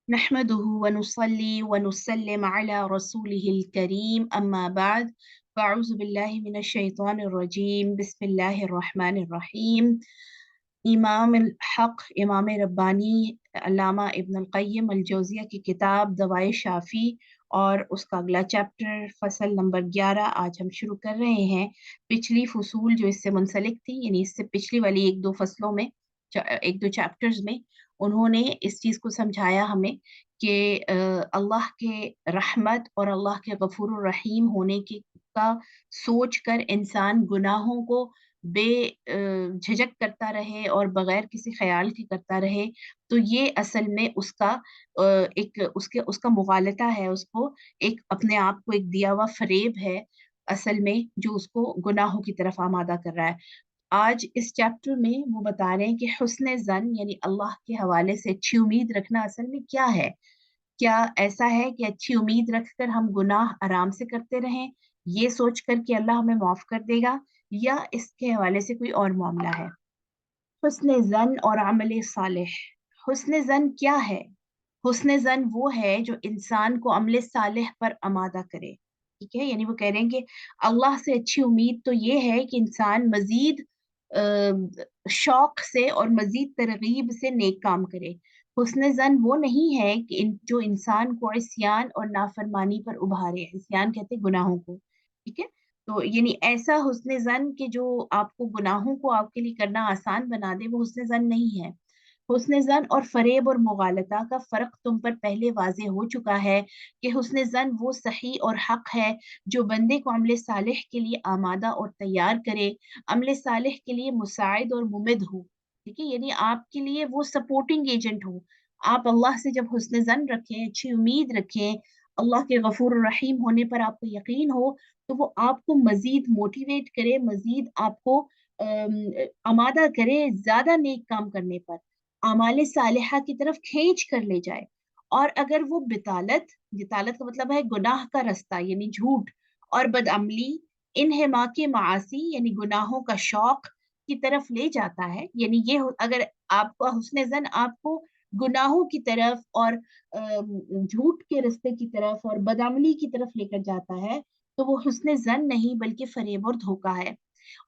नहमदुहु व नुसल्ली व नुसल्लिम अला रसूलिहिल करीम अम्मा बाद फ़अऊज़ु बिल्लाहि मिनश शैतानिर रजीम बिस्मिल्लाहिर रहमानिर रहीम। इमाम अल हक इमाम रब्बानी अल्लामा इब्न अल क़य्यिम अल जौज़िया की किताब दवाए शाफ़ी और उसका अगला चैप्टर फसल नंबर 11 आज हम शुरू कर रहे हैं। पिछली फसूल जो इससे मुंसलिक थी, यानी इससे पिछली वाली एक दो फसलों में, एक दो चैप्टर्स में उन्होंने इस चीज़ को समझाया हमें कि अल्लाह के रहमत और अल्लाह के गफूर रहीम होने की का सोच कर इंसान गुनाहों को बे झिझक करता रहे और बगैर किसी ख्याल के करता रहे, तो ये असल में उसका एक उसका मुगालता है, उसको एक अपने आप को एक दिया हुआ फरेब है असल में, जो उसको गुनाहों की तरफ आमादा कर रहा है। आज इस चैप्टर में वो बता रहे हैं कि हुस्न ज़न यानी अल्लाह के हवाले से अच्छी उम्मीद रखना असल में क्या है। क्या ऐसा है कि अच्छी उम्मीद रखकर हम गुनाह आराम से करते रहें, ये सोच कर कि अल्लाह हमें माफ कर देगा, या इसके हवाले से कोई और मामला है। हुस्न ज़न और अमल सालिह। हुस्न ज़न क्या है? हुस्न ज़न वो है जो इंसान को अमल सालिह पर आमादा करे। ठीक है, यानी वो कह रहे हैं कि अल्लाह से अच्छी उम्मीद तो ये है कि इंसान मजीद शौक से और मजीद तरगीब से नेक काम करे। हुस्न ज़न वो नहीं है कि जो इंसान को इस्यान और नाफरमानी पर उभारे। इस्यान कहते हैं गुनाहों को। ठीक है, तो यानी ऐसा हुस्न ज़न कि जो आपको गुनाहों को आपके लिए करना आसान बना दे, वो हुस्न ज़न नहीं है। हुस्न ज़न और फरेब और मुगालता का फ़र्क तुम पर पहले वाज़े हो चुका है कि हुस्न ज़न वो सही और हक है जो बंदे को अमल सालिह के लिए आमादा और तैयार करे, अमल सालिह के लिए मुसाइद और मुमिद हो। ठीक है, यानी आपके लिए वो सपोर्टिंग एजेंट हो। आप अल्लाह से जब हुस्न ज़न रखें, अच्छी उम्मीद रखें, अल्लाह के गफूर रहीम होने पर आपको यकीन हो, तो वो आपको मजीद मोटिवेट करे, मजीद आपको आमादा करे ज्यादा नेक काम करने पर, आमाले सालिहा की तरफ खींच कर ले जाए। और अगर वो बितालत, बितालत का मतलब है गुनाह का रास्ता यानी झूठ, और बदअमली, इन्हिमा के मासी यानी गुनाहों का शौक की तरफ ले जाता है, यानी अगर आपका हुस्न ज़न आपको गुनाहों की तरफ और झूठ के रास्ते की तरफ और बदअमली की तरफ लेकर जाता है, तो वो हुस्न ज़न नहीं बल्कि फरेब और धोखा है।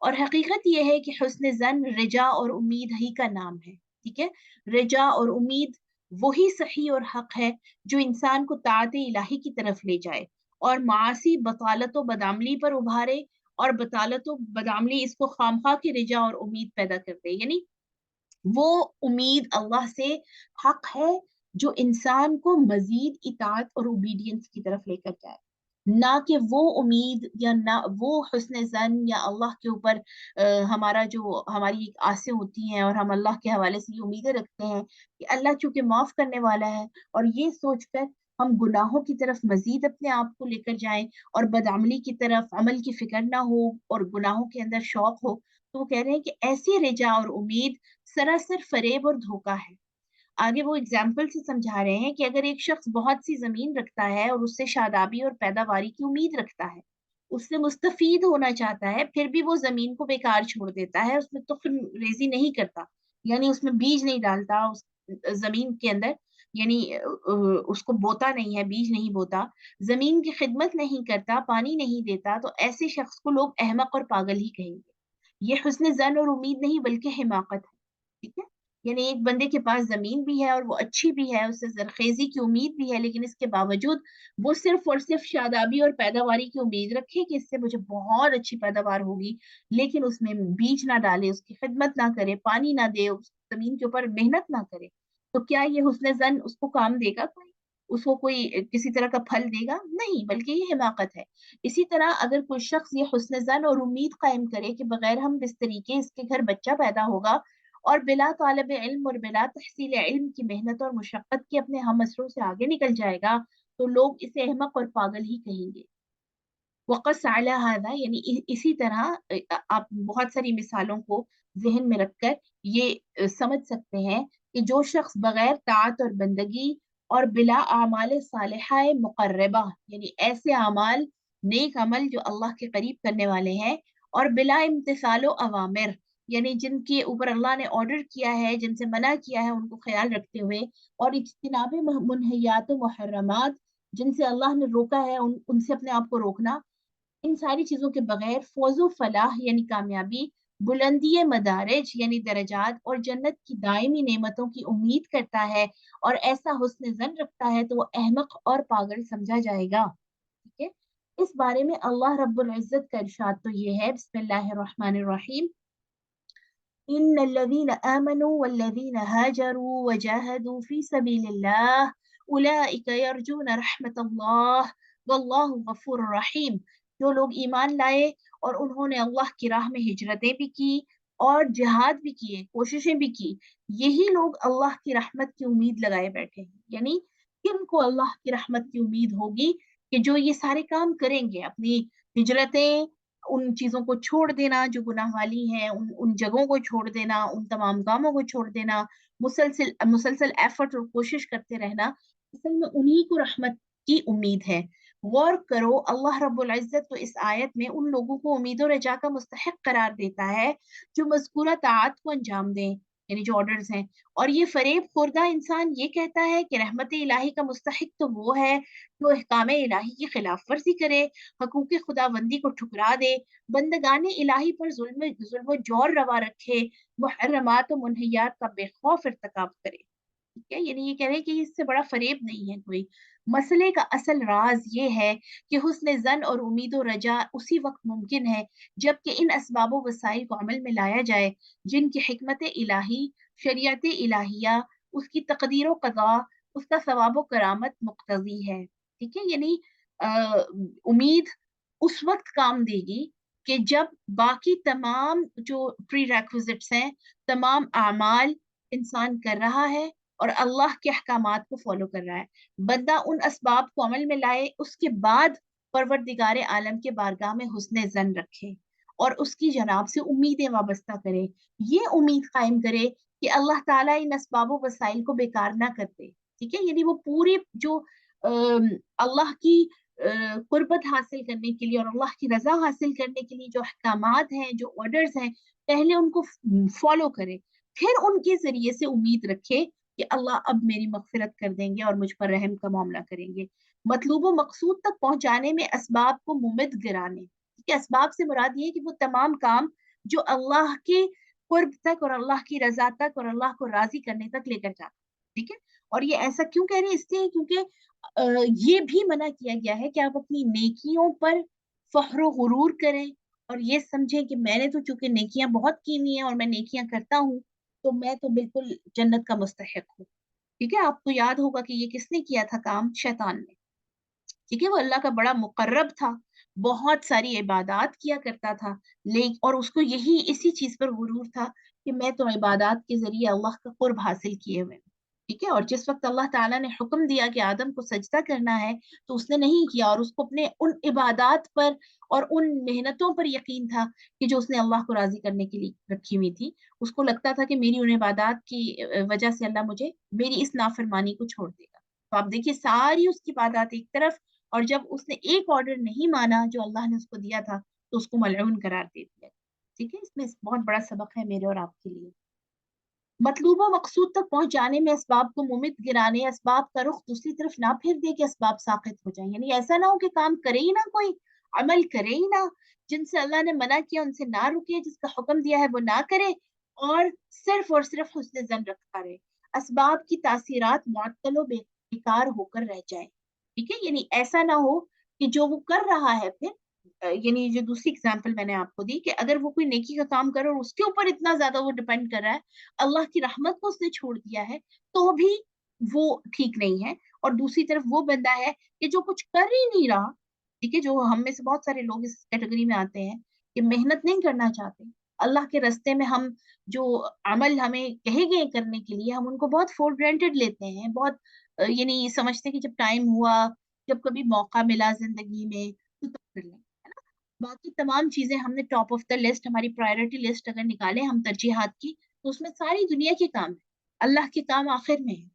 और हकीकत यह है कि हुस्न ज़न रिजा और उम्मीद ही का नाम है। ठीक है, रिजा और उम्मीद वही सही और हक है जो इंसान को ताअत इलाही की तरफ ले जाए, और मासी बतालत व बदामली पर उभारे, और बतालत व बदामली इसको खामखा की रिजा और उम्मीद पैदा करते हैं। यानी वो उम्मीद अल्लाह से हक है जो इंसान को मजीद इताअत और ओबीडियंस की तरफ लेकर जाए, ना कि वो उम्मीद या ना वो हुस्न ज़न या अल्लाह के ऊपर हमारा जो हमारी एक आसें होती हैं और हम अल्लाह के हवाले से ये उम्मीदें रखते हैं कि अल्लाह चूंकि माफ करने वाला है, और ये सोचकर हम गुनाहों की तरफ मजीद अपने आप को लेकर जाएं और बदअमली की तरफ अमल की फिक्र ना हो और गुनाहों के अंदर शौक हो, तो वो कह रहे हैं कि ऐसी रिजा और उम्मीद सरासर फरेब और धोखा है। आगे वो एग्जाम्पल से समझा रहे हैं कि अगर एक शख्स बहुत सी जमीन रखता है और उससे शादाबी और पैदावारी की उम्मीद रखता है, उससे मुस्तफीद होना चाहता है, फिर भी वो जमीन को बेकार छोड़ देता है, उसमें तो फिर रेजी नहीं करता, यानी उसमें बीज नहीं डालता उस जमीन के अंदर, यानी उसको बोता नहीं है, बीज नहीं बोता, जमीन की खिदमत नहीं करता, पानी नहीं देता, तो ऐसे शख्स को लोग अहमक और पागल ही कहेंगे। ये हुस्न जन और उम्मीद नहीं बल्कि हिमाकत है। ठीक है, यानी एक बंदे के पास जमीन भी है और वो अच्छी भी है, उससे जरखेजी की उम्मीद भी है, लेकिन इसके बावजूद वो सिर्फ और सिर्फ शादाबी और पैदावारी की उम्मीद रखे कि इससे मुझे बहुत अच्छी पैदावार होगी, लेकिन उसमें बीज ना डाले, उसकी खिदमत ना करे, पानी ना दे, उस जमीन के ऊपर मेहनत ना करे, तो क्या ये हुस्न जन उसको काम देगा? कोई उसको कोई किसी तरह का फल देगा? नहीं, बल्कि ये हिमाकत है। इसी तरह अगर कोई शख्स ये हुस्न जन और उम्मीद कायम करे कि बगैर हम बिस्तरी के इसके घर बच्चा पैदा होगा, और बिला तालिब इल्म और बिला तहसील इल्म की मेहनत और मुशक्कत के अपने हम असरों से आगे निकल जाएगा, तो लोग इसे अहमक और पागल ही कहेंगे। वक़स अला हादा यानी इसी तरह आप बहुत सारी मिसालों को जहन में रखकर ये समझ सकते हैं कि जो शख्स बगैर ताअत और बंदगी और बिला आमाल सालिहा मुकर्रबा यानी ऐसे अमाल, नेक अमल जो अल्लाह के करीब करने वाले हैं, और बिला इम्तिसालो अवामिर یعنی جن کے اوپر اللہ نے آرڈر کیا ہے، جن سے منع کیا ہے، ان کو خیال رکھتے ہوئے، اور اجتناب منہیات و محرمات، جن سے اللہ نے روکا ہے ان سے اپنے آپ کو روکنا، ان ساری چیزوں کے بغیر فوز و فلاح یعنی کامیابی، بلندی مدارج یعنی درجات، اور جنت کی دائمی نعمتوں کی امید کرتا ہے اور ایسا حسن ظن رکھتا ہے تو وہ احمق اور پاگل سمجھا جائے گا. ٹھیک ہے. اس بارے میں اللہ رب العزت کا ارشاد تو یہ ہے، بسم اللہ الرحمن الرحیم، إن الذين آمنوا والذين هاجروا وجاهدوا في سبيل الله أولئك يرجون رحمة الله والله غفور رحیم. جو لوگ ایمان لائے اور انہوں نے اللہ کی راہ میں ہجرتیں بھی کی اور جہاد بھی کیے، کوششیں بھی کی، یہی لوگ اللہ کی رحمت کی امید لگائے بیٹھے ہیں. یعنی کن کو اللہ کی رحمت کی امید ہوگی؟ کہ جو یہ سارے کام کریں گے، اپنی ہجرتیں، ان چیزوں کو چھوڑ دینا جو گناہ والی ہیں، ان جگہوں کو چھوڑ دینا، ان تمام کاموں کو چھوڑ دینا، مسلسل مسلسل ایفرٹ اور کوشش کرتے رہنا، اصل میں انہی کو رحمت کی امید ہے. غور کرو، اللہ رب العزت تو اس آیت میں ان لوگوں کو امید و رجا کا مستحق قرار دیتا ہے جو مذکورہ طاعات کو انجام دیں، یعنی جو آرڈرز ہیں. اور یہ فریب خوردہ انسان یہ کہتا ہے کہ رحمت الہی کا مستحق تو وہ ہے جو احکام الہی کی خلاف ورزی کرے، حقوق خداوندی کو ٹھکرا دے، بندگان الہی پر ظلم و جور روا رکھے، محرمات و منہیات کا بے خوف ارتکاب کرے. ٹھیک ہے. یعنی یہ کہہ رہے ہیں کہ اس سے بڑا فریب نہیں ہے کوئی. مسئلے کا اصل راز یہ ہے کہ حسن زن اور امید و رجا اسی وقت ممکن ہے جبکہ ان اسباب و وسائل کو عمل میں لایا جائے جن کی حکمت الہی، شریعت الہیہ، اس کی تقدیر و قضا، اس کا ثواب و کرامت مقتضی ہے. ٹھیک ہے. یعنی امید اس وقت کام دے گی کہ جب باقی تمام جو پری ریکوزٹس ہیں، تمام اعمال انسان کر رہا ہے اور اللہ کے احکامات کو فالو کر رہا ہے. بندہ ان اسباب کو عمل میں لائے، اس کے بعد پروردگار عالم کے بارگاہ میں حسن زن رکھے اور اس کی جناب سے امیدیں وابستہ کرے. یہ امید قائم کرے کہ اللہ تعالیٰ ان اسباب و وسائل کو بیکار نہ کرتے. ٹھیک ہے. یعنی وہ پوری جو اللہ کی قربت حاصل کرنے کے لیے اور اللہ کی رضا حاصل کرنے کے لیے جو احکامات ہیں، جو آرڈرز ہیں، پہلے ان کو فالو کرے، پھر ان کے ذریعے سے امید رکھے کہ اللہ اب میری مغفرت کر دیں گے اور مجھ پر رحم کا معاملہ کریں گے. مطلوب و مقصود تک پہنچانے میں اسباب کو ممد گرانے. ٹھیک ہے. اسباب سے مراد یہ ہے کہ وہ تمام کام جو اللہ کے قرب تک اور اللہ کی رضا تک اور اللہ کو راضی کرنے تک لے کر جاتا. ٹھیک ہے. اور یہ ایسا کیوں کہہ رہے ہیں؟ اس لیے کیونکہ یہ بھی منع کیا گیا ہے کہ آپ اپنی نیکیوں پر فخر و غرور کریں اور یہ سمجھیں کہ میں نے تو چونکہ نیکیاں بہت کی ہوئی ہیں اور میں نیکیاں کرتا ہوں تو میں تو بالکل جنت کا مستحق ہوں. ٹھیک ہے. آپ کو یاد ہوگا کہ یہ کس نے کیا تھا کام؟ شیطان نے. ٹھیک ہے. وہ اللہ کا بڑا مقرب تھا، بہت ساری عبادات کیا کرتا تھا، اور اس کو یہی اسی چیز پر غرور تھا کہ میں تو عبادات کے ذریعے اللہ کا قرب حاصل کیے ہوئے. ٹھیک ہے. اور جس وقت اللہ تعالیٰ نے حکم دیا کہ آدم کو سجدہ کرنا ہے تو اس نے نہیں کیا، اور اس کو اپنے ان عبادات پر اور ان محنتوں پر یقین تھا کہ جو اس نے اللہ کو راضی کرنے کے لیے رکھی ہوئی تھی. اس کو لگتا تھا کہ میری ان عبادات کی وجہ سے اللہ مجھے میری اس نافرمانی کو چھوڑ دے گا. تو آپ دیکھیے ساری اس کی عبادات ایک طرف، اور جب اس نے ایک آرڈر نہیں مانا جو اللہ نے اس کو دیا تھا تو اس کو ملعون قرار دے دیا. ٹھیک ہے. اس میں بہت بڑا سبق ہے میرے اور آپ کے لیے. مطلوبہ مقصود تک پہنچانے میں اسباب کو ممد گرانے، اسباب کا رخ دوسری طرف نہ پھر دے کہ اسباب ساقط ہو جائیں. یعنی ایسا نہ ہو کہ کام کرے ہی نہ، کوئی عمل کرے ہی نہ، جن سے اللہ نے منع کیا ان سے نہ رکے، جس کا حکم دیا ہے وہ نہ کرے، اور صرف حسن زن رکھتا رہے، اسباب کی تاثیرات معطل و بیکار ہو کر رہ جائیں. ٹھیک ہے. یعنی ایسا نہ ہو کہ جو وہ کر رہا ہے پھر یعنی جو دوسری اگزامپل میں نے آپ کو دی کہ اگر وہ کوئی نیکی کا کام کرے اور اس کے اوپر اتنا زیادہ وہ ڈپینڈ کر رہا ہے، اللہ کی رحمت کو اس نے چھوڑ دیا ہے، تو بھی وہ ٹھیک نہیں ہے. اور دوسری طرف وہ بندہ ہے کہ جو کچھ کر ہی نہیں رہا. ٹھیک ہے. جو ہم میں سے بہت سارے لوگ اس کیٹیگری میں آتے ہیں کہ محنت نہیں کرنا چاہتے اللہ کے راستے میں. ہم جو عمل ہمیں کہے گئے کرنے کے لیے ہم ان کو بہت فور گرانٹیڈ لیتے ہیں، بہت یعنی سمجھتے ہیں کہ جب ٹائم ہوا، جب کبھی موقع ملا زندگی میں تو تب کر لیں. باقی تمام چیزیں ہم نے ٹاپ آف دا لسٹ، ہماری پرائرٹی لسٹ اگر نکالیں ہم ترجیحات کی، تو اس میں ساری دنیا کے کام ہے، اللہ کے کام آخر میں ہے.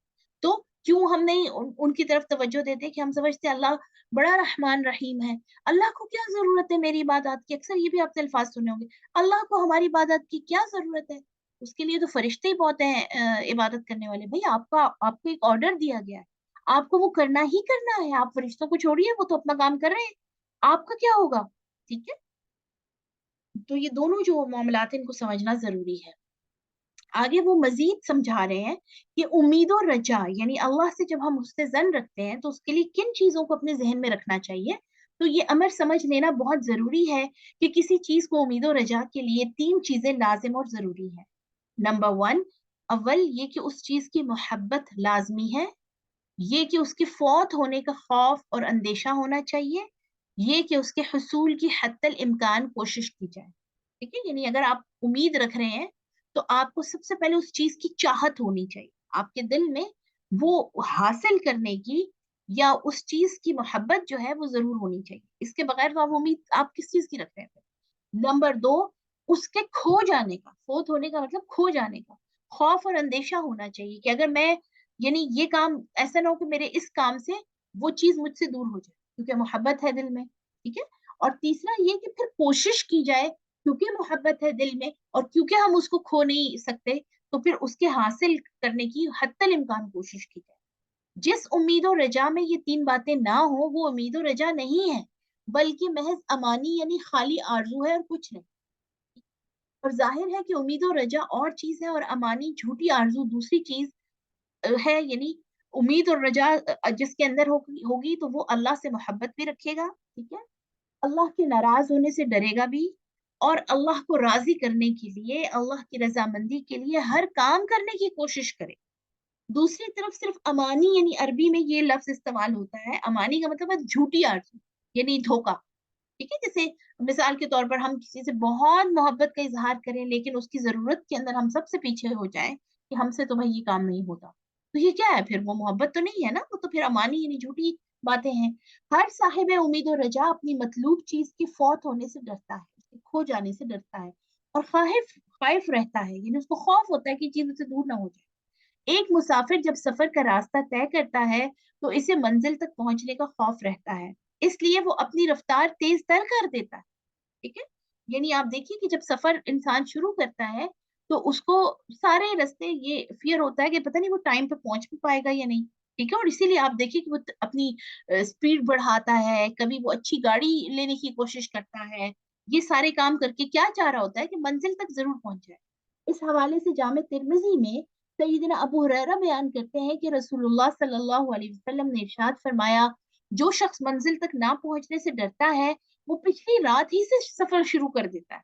تو क्यों हम नहीं उनकी तरफ तवज्जो देते कि हम समझते हैं अल्लाह बड़ा रहमान रहीम है, अल्लाह को क्या जरूरत है मेरी इबादत की। अक्सर ये भी आपने अल्फाज सुने होंगे, अल्लाह को हमारी इबादत की क्या जरूरत है, उसके लिए तो फरिश्ते ही बहुत हैं इबादत करने वाले। भाई आपका आपको एक ऑर्डर दिया गया है, आपको वो करना ही करना है। आप फरिश्तों को छोड़िए, वो तो अपना काम कर रहे हैं, आपका क्या होगा? ठीक है, तो ये दोनों जो मामलात हैं इनको समझना जरूरी है। आगे वो मजीद समझा रहे हैं कि उम्मीद और रजा, यानी अल्लाह से जब हम उससे जन रखते हैं तो उसके लिए किन चीजों को अपने जहन में रखना चाहिए। तो ये अमर समझ लेना बहुत जरूरी है कि किसी चीज को उम्मीद और रजा के लिए तीन चीजें लाजिम और जरूरी है। नंबर वन, अव्वल ये कि उस चीज की मोहब्बत लाजमी है, ये कि उसके फौत होने का खौफ और अंदेशा होना चाहिए, ये कि उसके हुसूल की हत्तल इम्कान कोशिश की जाए। ठीक है, यानी अगर आप उम्मीद रख रहे हैं तो आपको सबसे पहले उस चीज की चाहत होनी चाहिए आपके दिल में, वो हासिल करने की, या उस चीज की मोहब्बत जो है वो जरूर होनी चाहिए। इसके बगैर तो आप उम्मीद आप किस चीज की रख रहे हैं? नंबर दो, उसके खो जाने का, फोत होने का मतलब खो जाने का खौफ और अंदेशा होना चाहिए कि अगर मैं, यानी ये काम ऐसा ना हो कि मेरे इस काम से वो चीज मुझसे दूर हो जाए, क्योंकि मोहब्बत है दिल में। ठीक है, और तीसरा ये कि फिर कोशिश की जाए, क्योंकि मोहब्बत है दिल में और क्योंकि हम उसको खो नहीं सकते, तो फिर उसके हासिल करने की हत्तल इम्कान कोशिश की जाए। जिस उम्मीद और रजा में ये तीन बातें ना हो वो उम्मीद और रजा नहीं है, बल्कि महज अमानी यानी खाली आरजू है और कुछ नहीं। और जाहिर है कि उम्मीद और रजा और चीज है और अमानी झूठी आरजू दूसरी चीज है। यानी उम्मीद और रजा जिसके अंदर होगी तो वो अल्लाह से मोहब्बत भी रखेगा। ठीक है, अल्लाह के नाराज होने से डरेगा भी, और अल्लाह को राजी करने के लिए, अल्लाह की रजामंदी के लिए हर काम करने की कोशिश करे। दूसरी तरफ सिर्फ अमानी, यानी अरबी में ये लफ्ज इस्तेमाल होता है, अमानी का मतलब है झूठी आरज़ू, यानी धोखा। ठीक है, जैसे मिसाल के तौर पर हम किसी से बहुत मोहब्बत का इजहार करें लेकिन उसकी जरूरत के अंदर हम सबसे पीछे हो जाएं कि हमसे तो भाई ये काम नहीं होता, तो ये क्या है? फिर वो मोहब्बत तो नहीं है ना, वो तो फिर अमानी यानी झूठी बातें हैं। हर साहिब उम्मीद और रजा अपनी मतलूब चीज के फौत होने से डरता है, उसके खो जाने से डरता है, और खाइफ खाइफ रहता है, यानी उसको खौफ होता है कि चीज उससे दूर ना हो जाए। एक मुसाफिर जब सफर का रास्ता तय करता है तो इसे मंजिल तक पहुंचने का खौफ रहता है, इसलिए वो अपनी रफ्तार तेज तर कर देता है। ठीक है, यानी आप देखिए कि जब सफर इंसान शुरू करता है तो उसको सारे रास्ते ये फियर होता है कि पता नहीं वो टाइम पे पहुंच भी पाएगा या नहीं। ठीक है, और इसीलिए आप देखिए कि वो अपनी स्पीड बढ़ाता है, कभी वो अच्छी गाड़ी लेने की कोशिश करता है। ये सारे काम करके क्या चाह रहा होता है कि मंजिल तक जरूर पहुंच जाए। इस हवाले से जामे तिर्मिजी में सैयदना अबू हुरैरा बयान करते हैं कि रसूलुल्लाह सल्लल्लाहु अलैहि वसल्लम ने इरशाद फरमाया, जो शख्स मंजिल तक ना पहुंचने से डरता है वो पिछली रात ही से सफर शुरू कर देता है।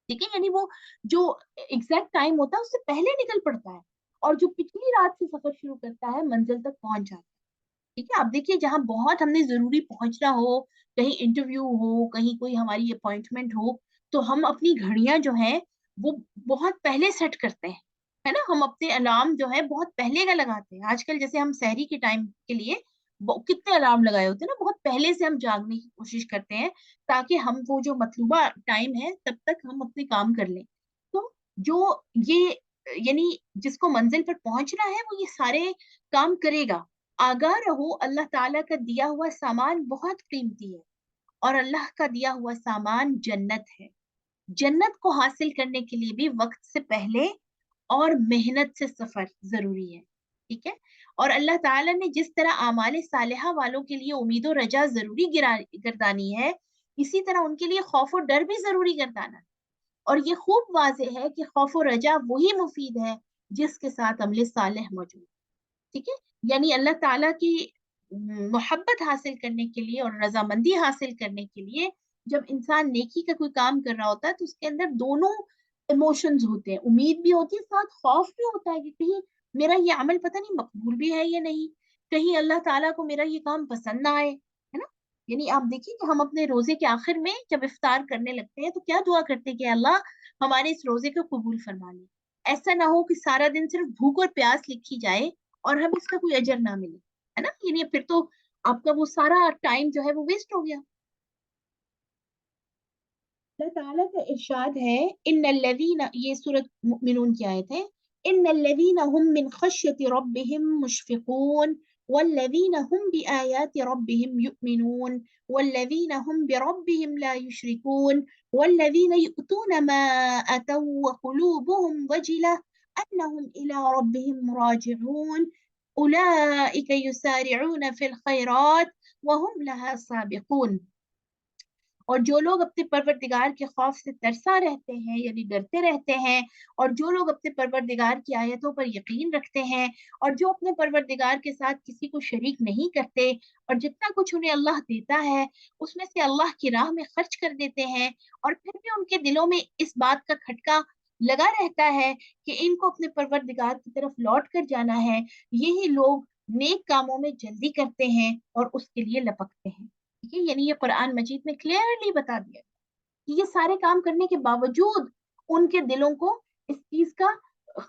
ठीक है, यानी वो जो एग्जैक्ट टाइम होता है उससे पहले निकल पड़ता है, और जो पिछली रात से सफर शुरू करता है मंजिल तक पहुंच जाता है। ठीक है, आप देखिए जहां बहुत हमने जरूरी पहुंचना हो, कहीं इंटरव्यू हो, कहीं कोई हमारी अपॉइंटमेंट हो, तो हम अपनी घड़ियां जो है वो बहुत पहले सेट करते हैं, है ना। हम अपने अलार्म जो है बहुत पहले का लगाते हैं। आजकल जैसे हम सहरी के टाइम के लिए कितने अलार्म लगाए होते हैं ना, बहुत पहले से हम जागने की कोशिश करते हैं ताकि हम वो जो मतलूबा टाइम है तब तक हम अपने काम कर लें। तो जो ये, यानी जिसको मंजिल पर पहुंचना है वो ये सारे काम करेगा। आगाह रहो, अल्लाह ताला का दिया हुआ सामान बहुत कीमती है, और अल्लाह का दिया हुआ सामान जन्नत है। जन्नत को हासिल करने के लिए भी वक्त से पहले और मेहनत से सफर जरूरी है। ठीक है, और अल्लाह ताला ने जिस तरह आमाले सालिहा वालों के लिए उम्मीद और रजा जरूरी गर्दानी है, इसी तरह उनके लिए खौफ और डर भी जरूरी गर्दाना है। और ये खूब वाजे है कि खौफ और रजा वही मुफीद है जिसके साथ अमले सालेह मौजूद। ठीक है, यानी अल्लाह ताला की मोहब्बत हासिल करने के लिए और रजामंदी हासिल करने के लिए जब इंसान नेकी का कोई काम कर रहा होता है तो उसके अंदर दोनों इमोशंस होते हैं, उम्मीद भी होती है, साथ खौफ भी होता है कि कहीं मेरा ये अमल पता नहीं मकबूल भी है या नहीं, कहीं अल्लाह ताला को मेरा ये काम पसंद ना आए, है ना। यानी आप देखिए कि हम अपने रोजे के आखिर में जब इफ्तार करने लगते हैं तो क्या दुआ करते हैं कि अल्लाह हमारे इस रोजे को कबूल फरमा ले। ऐसा ना हो कि सारा दिन सिर्फ भूख और प्यास लिखी जाए और हमें इसका कोई अजर ना मिले, है ना। यानी फिर तो आपका वो सारा टाइम जो है वो वेस्ट हो गया। अल्लाह ताला का इरशाद है, इन्नल्लज़ीना, ये सूरत मुमिनून की आयत है, ان الذین هم من خشیۃ ربهم مشفقون والذین هم بآیات ربهم یؤمنون والذین هم بربهم لا یشرکون والذین یؤتون ما أتوا وقلوبهم وجلة أنهم إلى ربهم راجعون أولئك يسارعون في الخيرات وهم لها سابقون. اور جو لوگ اپنے پروردگار کے خوف سے ترسا رہتے ہیں یعنی ڈرتے رہتے ہیں، اور جو لوگ اپنے پروردگار کی آیتوں پر یقین رکھتے ہیں، اور جو اپنے پروردگار کے ساتھ کسی کو شریک نہیں کرتے، اور جتنا کچھ انہیں اللہ دیتا ہے اس میں سے اللہ کی راہ میں خرچ کر دیتے ہیں، اور پھر بھی ان کے دلوں میں اس بات کا کھٹکا لگا رہتا ہے کہ ان کو اپنے پروردگار کی طرف لوٹ کر جانا ہے، یہی لوگ نیک کاموں میں جلدی کرتے ہیں اور اس کے لیے لپکتے ہیں. ٹھیک ہے، یعنی یہ قرآن مجید میں کلیئرلی بتا دیا کہ یہ سارے کام کرنے کے باوجود ان کے دلوں کو اس چیز کا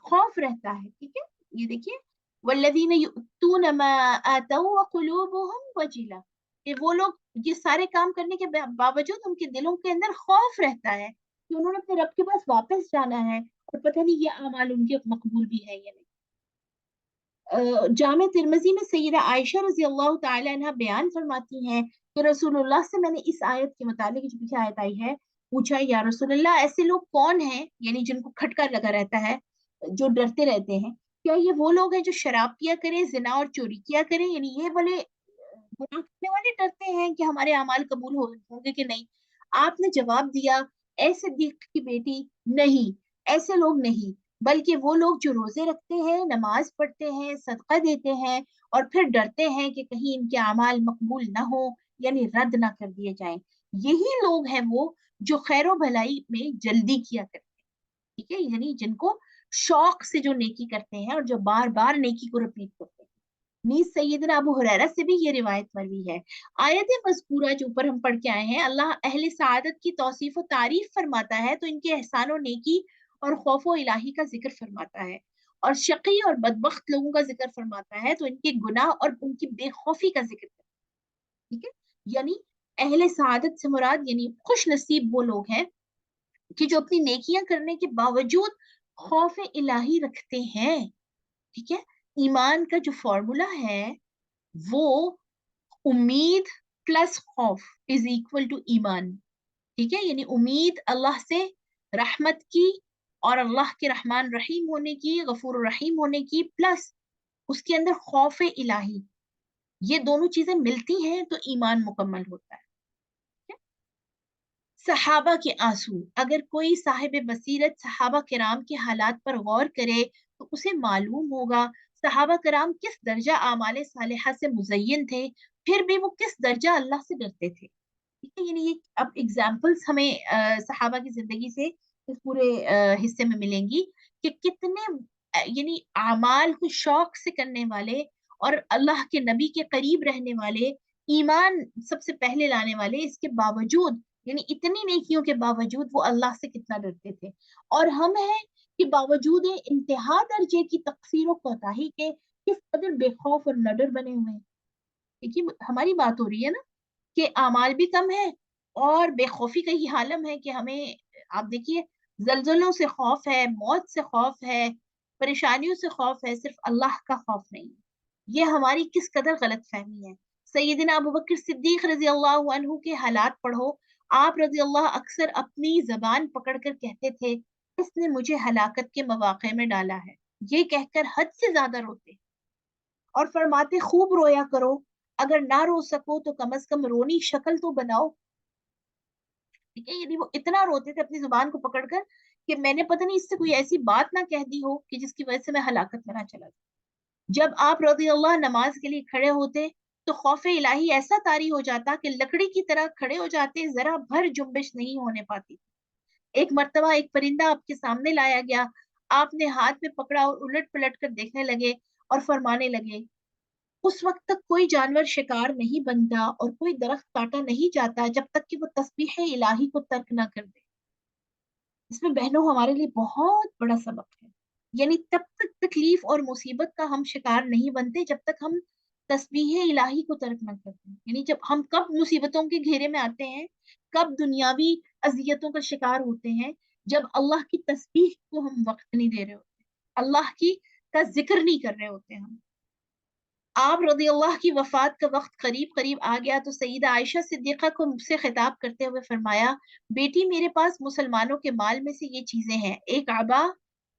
خوف رہتا ہے. ٹھیک ہے، یہ دیکھیے والذین یؤتون ما آتوا وقلوبهم وجلہ، کہ وہ لوگ یہ سارے کام کرنے کے باوجود ان کے دلوں کے اندر خوف رہتا ہے کہ انہوں نے اپنے رب کے پاس واپس جانا ہے اور پتہ نہیں یہ اعمال ان کے مقبول بھی ہے یا نہیں. جامع ترمذی میں سیدہ عائشہ رضی اللہ تعالی عنہ بیان فرماتی ہیں کہ رسول اللہ سے میں نے اس آیت کے متعلق جو پیچھے آیت آئی ہے پوچھا، یا رسول اللہ ایسے لوگ کون ہیں یعنی جن کو کھٹکا لگا رہتا ہے، جو ڈرتے رہتے ہیں، کیا یہ وہ لوگ ہیں جو شراب پیا کریں، زنا اور چوری کیا کریں، یعنی یہ والے گناہ کرنے والے ڈرتے ہیں کہ ہمارے اعمال قبول ہوں گے کہ نہیں؟ آپ نے جواب دیا اے صدیق کی بیٹی، نہیں، ایسے لوگ نہیں، بلکہ وہ لوگ جو روزے رکھتے ہیں، نماز پڑھتے ہیں، صدقہ دیتے ہیں، اور پھر ڈرتے ہیں کہ کہیں ان کے اعمال مقبول نہ ہو یعنی رد نہ کر دیے جائیں، یہی لوگ ہیں وہ جو خیر و بھلائی میں جلدی کیا کرتے ہیں. ٹھیک ہے، یعنی جن کو شوق سے جو نیکی کرتے ہیں اور جو بار بار نیکی کو رپیٹ کرتے ہیں. نیز سیدنا ابو ہریرہ سے بھی یہ روایت مروی ہے. آیت مذکورہ جو اوپر ہم پڑھ کے آئے ہیں، اللہ اہل سعادت کی توصیف و تعریف فرماتا ہے تو ان کے احسان و نیکی اور خوف و الہی کا ذکر فرماتا ہے، اور شقی اور بدبخت لوگوں کا ذکر فرماتا ہے تو ان کے گناہ اور ان کی بے خوفی کا ذکر کرتا ہے. ٹھیک ہے، یعنی اہل سعادت سے مراد یعنی خوش نصیب وہ لوگ ہیں کہ جو اپنی نیکیاں کرنے کے باوجود خوف الہی رکھتے ہیں. ٹھیک ہے، ایمان کا جو فارمولا ہے وہ امید پلس خوف از اکول ٹو ایمان. ٹھیک ہے، یعنی امید اللہ سے رحمت کی اور اللہ کے رحمان رحیم ہونے کی، غفور الرحیم ہونے کی، پلس اس کے اندر خوف الہی، یہ دونوں چیزیں ملتی ہیں تو ایمان مکمل ہوتا ہے. صحابہ کے آنسو، اگر کوئی صاحب بصیرت صحابہ کرام کے حالات پر غور کرے تو اسے معلوم ہوگا صحابہ کرام کس درجہ اعمال صالحہ سے مزین تھے، پھر بھی وہ کس درجہ اللہ سے ڈرتے تھے. ٹھیک ہے، یعنی یہ اب ایگزامپلس ہمیں صحابہ کی زندگی سے اس پورے حصے میں ملیں گی کہ کتنے یعنی اعمال کو شوق سے کرنے والے اور اللہ کے نبی کے قریب رہنے والے، ایمان سب سے پہلے لانے والے، اس کے باوجود یعنی اتنی نیکیوں کے باوجود وہ اللہ سے کتنا ڈرتے تھے. اور ہم ہیں کہ باوجود انتہا درجے کی تقصیر و کوتاہی کے کس قدر بے خوف اور نڈر بنے ہوئے ہیں. دیکھیے ہماری بات ہو رہی ہے نا کہ اعمال بھی کم ہے اور بے خوفی کا یہ عالم ہے کہ ہمیں، آپ دیکھیے، زلزلوں سے خوف ہے، موت سے خوف ہے، پریشانیوں سے خوف ہے، صرف اللہ کا خوف نہیں. یہ ہماری کس قدر غلط فہمی ہے. سیدنا ابوبکر صدیق رضی اللہ عنہ کے حالات پڑھو، آپ رضی اللہ اکثر اپنی زبان پکڑ کر کہتے تھے اس نے مجھے ہلاکت کے مواقع میں ڈالا ہے، یہ کہہ کر حد سے زیادہ روتے اور فرماتے خوب رویا کرو، اگر نہ رو سکو تو کم از کم رونی شکل تو بناؤ. ٹھیک ہے، یعنی وہ اتنا روتے تھے اپنی زبان کو پکڑ کر کہ میں نے پتہ نہیں اس سے کوئی ایسی بات نہ کہہ دی ہو کہ جس کی وجہ سے میں ہلاکت میں نہ چلا جاؤں. جب آپ رضی اللہ نماز کے لیے کھڑے ہوتے تو خوف الہی ایسا طاری ہو جاتا کہ لکڑی کی طرح کھڑے ہو جاتے، ذرا بھر جنبش نہیں ہونے پاتی. ایک مرتبہ ایک پرندہ آپ کے سامنے لایا گیا، آپ نے ہاتھ میں پکڑا اور الٹ پلٹ کر دیکھنے لگے اور فرمانے لگے اس وقت تک کوئی جانور شکار نہیں بنتا اور کوئی درخت کاٹا نہیں جاتا جب تک کہ وہ تسبیح الہی کو ترک نہ کر دے. اس میں بہنوں ہمارے لیے بہت بڑا سبق ہے. یعنی تب تک تکلیف اور مصیبت کا ہم شکار نہیں بنتے جب تک ہم تسبیح الہی کو ترک نہ کرتے. یعنی جب ہم کب مصیبتوں کے گھیرے میں آتے ہیں، کب دنیاوی اذیتوں کا شکار ہوتے ہیں، جب اللہ کی تسبیح کو ہم وقت نہیں دے رہے ہوتے. अल्लाह की का जिक्र नहीं कर रहे होते हम। आप रदी अल्लाह की वफात का वक्त करीब करीब आ गया तो सईदा आयशा सिद्दीक़ा को मुझसे खिताब करते हुए फरमाया, बेटी मेरे पास मुसलमानों के माल में से ये चीजें हैं, एक आबा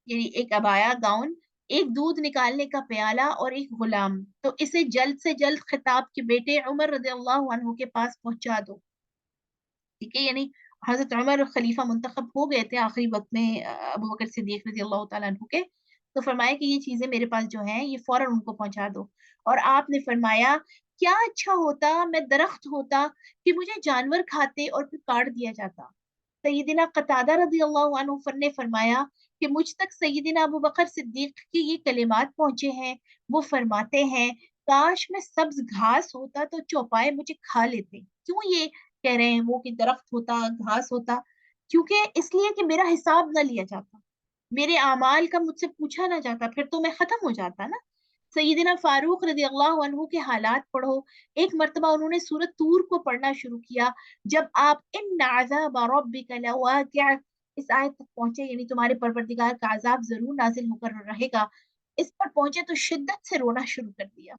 यानी एक अबाया गाउन, एक दूध निकालने का प्याला और एक गुलाम, तो इसे जल्द से जल्द खिताब के बेटे उमर रदी अल्लाह अन्हु के पास पहुंचा दो। ठीक है, यानी हजरत उमर खलीफा मुंतखब हो गए थे आखिरी वक्त में अबू बकर सिद्दीक रजी अल्लाह तआला अन्हु के। तो फरमाया कि ये चीजें मेरे पास जो हैं ये फौरन उनको पहुंचा दो। और आपने फरमाया, क्या अच्छा होता मैं दरख्त होता कि मुझे जानवर खाते और फिर काट दिया जाता। सैयदिना कतादा रजी अल्लाह अन्हु ने फरमाया कि मुझ तक सैयदिना अबू बकर सिद्दीक के ये कलिमात पहुंचे हैं, वो फरमाते हैं, काश मैं सब्ज घास होता तो चौपाए मुझे खा लेते। क्यों ये कह रहे हैं वो कि दरख्त होता घास होता? क्योंकि इसलिए कि मेरा हिसाब ना लिया जाता, मेरे आमाल का मुझसे पूछा ना जाता, फिर तो मैं खत्म हो जाता ना। सैयदना फारूक रजी अल्लाह अन्हु के हालात पढ़ो। एक मर्तबा उन्होंने सूरत तूर को पढ़ना शुरू किया। जब आप इन अज़ाब रब्बिका लवाक़िअ इस आयत तक पहुंचे, यानी तुम्हारे परवरदिगार का अजाब जरूर नाजिल होकर रहेगा, इस पर पहुंचे तो शिद्दत से रोना शुरू कर दिया।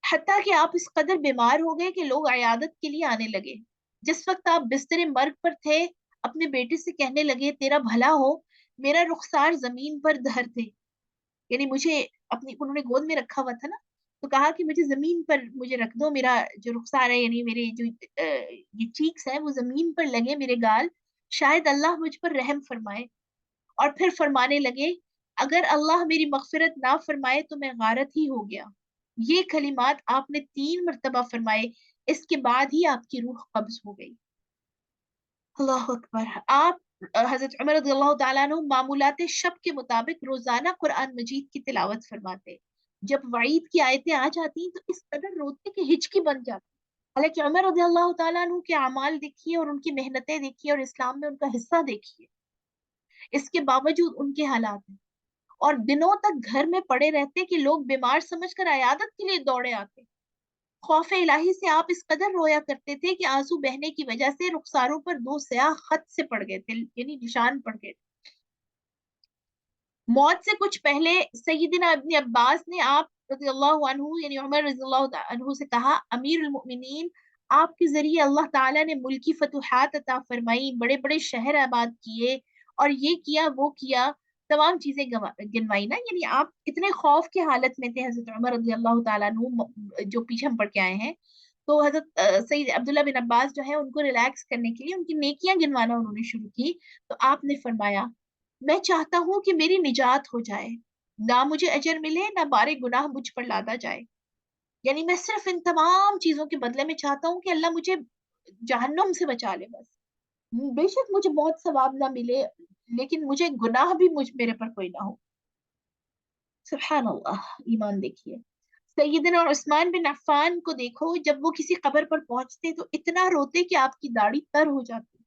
हत्ता कि आप इस कदर बीमार हो गए कि लोग अयादत के लिए आने लगे। जिस वक्त आप बिस्तरे मर्ग पर थे, अपने बेटे से कहने लगे, तेरा भला हो, मेरा रुखसार जमीन पर धर थे। यानी मुझे अपनी उन्होंने गोद में रखा हुआ था ना, तो कहा कि मुझे जमीन पर मुझे रख दो, मेरा जो रुखसार है यानी मेरे जो ये चीक्स है वो जमीन पर लगे, मेरे गाल, शायद अल्लाह मुझ पर रहम फरमाए। और फिर फरमाने लगे, अगर अल्लाह मेरी मगफिरत ना फरमाए तो मैं गारत ही हो गया। ये कलिमात आपने 3 मरतबा फरमाए, इसके बाद ही आपकी रूह कब्ज हो गई। अल्लाह अकबर। आप हजरत उमर रज़ियल्लाहु ताला अन्हु मामूलात शब के मुताबिक रोजाना कुरान मजीद की तिलावत फरमाते। जब वईद की आयतें आ जाती तो इस कदर रोते कि हिचकी बन जाती। हालांकि उमर रज़ियल्लाहु ताला अन्हु के अमाल देखिए और उनकी मेहनतें देखिए और इस्लाम में उनका हिस्सा देखिए, इसके बावजूद उनके हालात हैं। और दिनों तक घर में पड़े रहते कि लोग बीमार समझकर अयादत के लिए दौड़े आते। खौफ इलाही से आप इस कदर रोया करते थे कि आंसू बहने की वजह से रुखसारों पर 2 स्याह खत से पड़ गए थे, यानी निशान पड़ गए। मौत से कुछ पहले सैयदना इब्न अब्बास ने आप रज़ियल्लाहु अन्हु यानी उमर रज़ियल्लाहु अन्हु से कहा, अमीरुल मोमिनीन, आपके जरिए अल्लाह ताला ने मुल्की फतूहात अता फरमाई, बड़े बड़े शहर आबाद किए और ये किया वो किया, तमाम चीजें गिनवाई ना। यानी आप इतने खौफ की हालत में थे हजरत उमर रज़ियल्लाहु ताला अन्हु, जो पीछे हम पढ़ के आए हैं। तो हजरत सईद अब्दुल्ला बिन अब्बास जो है उनको रिलैक्स करने के लिए उनकी नेकियां गिनवाना उन्होंने शुरू की। तो आपने फरमाया, मैं चाहता हूं कि मेरी निजात हो जाए, ना मुझे अजर मिले ना बारे गुनाह मुझ पर लादा जाए। यानी मैं सिर्फ इन तमाम चीजों के बदले में चाहता हूँ कि अल्लाह मुझे जहन्नुम से बचा ले बस। बेशक मुझे बहुत सवाब ना मिले, लेकिन मुझे गुनाह भी मुझ मेरे पर कोई ना हो। सुभान अल्लाह, ईमान देखिए। सैयदना उस्मान बिन अफ्फान को देखो, जब वो किसी कब्र पर पहुंचते तो इतना रोते कि आपकी दाढ़ी तर हो जाती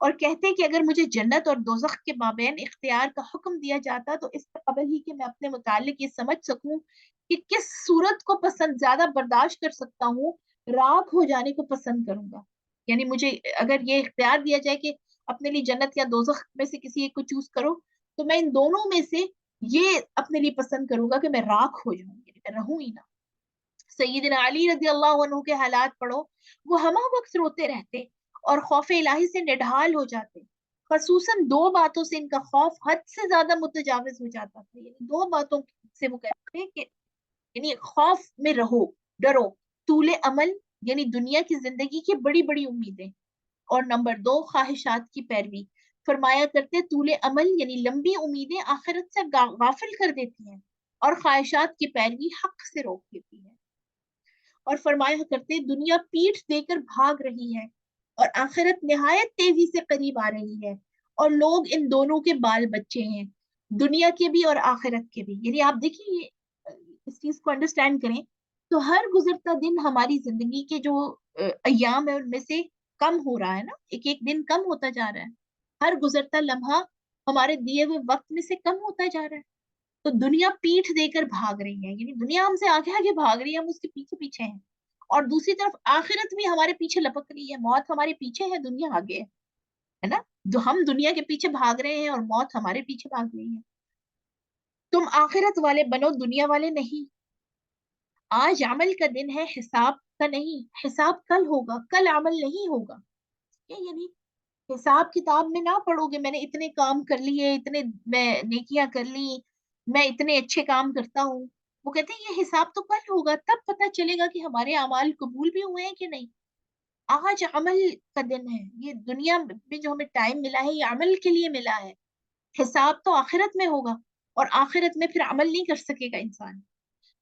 और कहते कि अगर मुझे जन्नत और दोजख के माबैन इख्तियार का हुक्म दिया जाता तो इससे कबल ही कि मैं अपने मुतालिक ये समझ सकूं कि किस सूरत को पसंद ज्यादा बर्दाश्त कर सकता हूँ, राख हो जाने को पसंद करूंगा। यानी मुझे अगर ये इख्तियार दिया जाए कि अपने लिए जन्नत या दोजख में से किसी एक को चूज करो, तो मैं इन दोनों में से ये अपने लिए पसंद करूंगा कि मैं राख हो जाऊं, यानी मैं रहूं ही ना। सैयदना अली रजी अल्लाह अन्हु के हालात पढ़ो। वो हमा वक्त रोते रहते और खौफ इलाही से निढाल हो जाते। खसूसन 2 बातों से इनका खौफ हद से ज्यादा मुतजाविज हो जाता था। यानी 2 बातों से वो कहते हैं कि यानी खौफ में रहो, डरो, तूले अमल यानी दुनिया की जिंदगी की बड़ी बड़ी उम्मीदें, और नंबर 2 ख्वाहिशात की पैरवी। फरमाया करते तूले अमल यानी लंबी उम्मीदें आखिरत से गाफिल कर देती हैं और ख्वाहिशात की पैरवी हक से रोक देती है। और फरमाया करते दुनिया पीठ देकर भाग रही है और आखिरत निहायत तेजी से करीब आ रही है, और लोग इन दोनों के बाल बच्चे हैं, दुनिया के भी और आखिरत के भी। यानी आप देखिए इस चीज को अंडरस्टैंड करें तो हर गुजरता दिन हमारी जिंदगी के जो अयाम है उनमें से कम हो रहा है ना, एक एक दिन कम होता जा रहा है। हर गुजरता लम्हा हमारे दिए हुए वक्त में से कम होता जा रहा है। तो दुनिया पीठ देकर भाग रही है, यानी दुनिया हमसे आगे आगे भाग रही है, हम उसके पीछे पीछे हैं। और दूसरी तरफ आखिरत भी हमारे पीछे लपक रही है, मौत हमारे पीछे है, दुनिया आगे है ना। जो हम दुनिया के पीछे भाग रहे हैं और मौत हमारे पीछे भाग रही है। तुम आखिरत वाले बनो, दुनिया वाले नहीं। आज अमल का दिन है, हिसाब का नहीं। हिसाब कल होगा, कल अमल नहीं होगा। ये यानी हिसाब किताब में ना पढ़ोगे मैंने इतने काम कर लिए, इतने मैं नेकियां कर ली, मैं इतने अच्छे काम करता हूँ। वो कहते हैं ये हिसाब तो कल होगा, तब पता चलेगा कि हमारे अमाल कबूल भी हुए हैं कि नहीं। आज अमल का दिन है। ये दुनिया में जो हमें टाइम मिला है, ये अमल के लिए मिला है। हिसाब तो आखिरत में होगा, और आखिरत में फिर अमल नहीं कर सकेगा इंसान।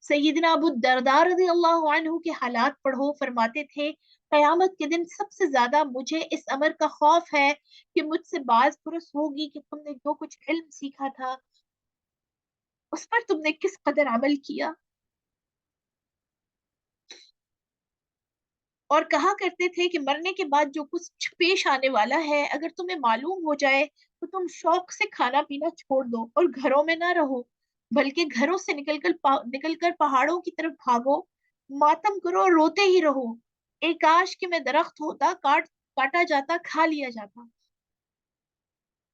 सैयदना अबू दरदा रज़ी अल्लाह अन्हु के हालात पढ़ो, फरमाते थे कयामत के दिन सबसे ज्यादा मुझे इस अमर का खौफ है कि मुझसे बाज पुरस होगी कि तुमने जो कुछ इल्म सीखा था उस पर तुमने किस कदर अमल किया। और कहा करते थे कि मरने के बाद जो कुछ पेश आने वाला है अगर तुम्हें मालूम हो जाए तो तुम शौक से खाना पीना छोड़ दो और घरों में ना रहो, बल्कि घरों से निकलकर पहाड़ों की तरफ भागो, मातम करो और रोते ही रहो। एक काश कि मैं दरख्त होता, काटा जाता, खा लिया जाता।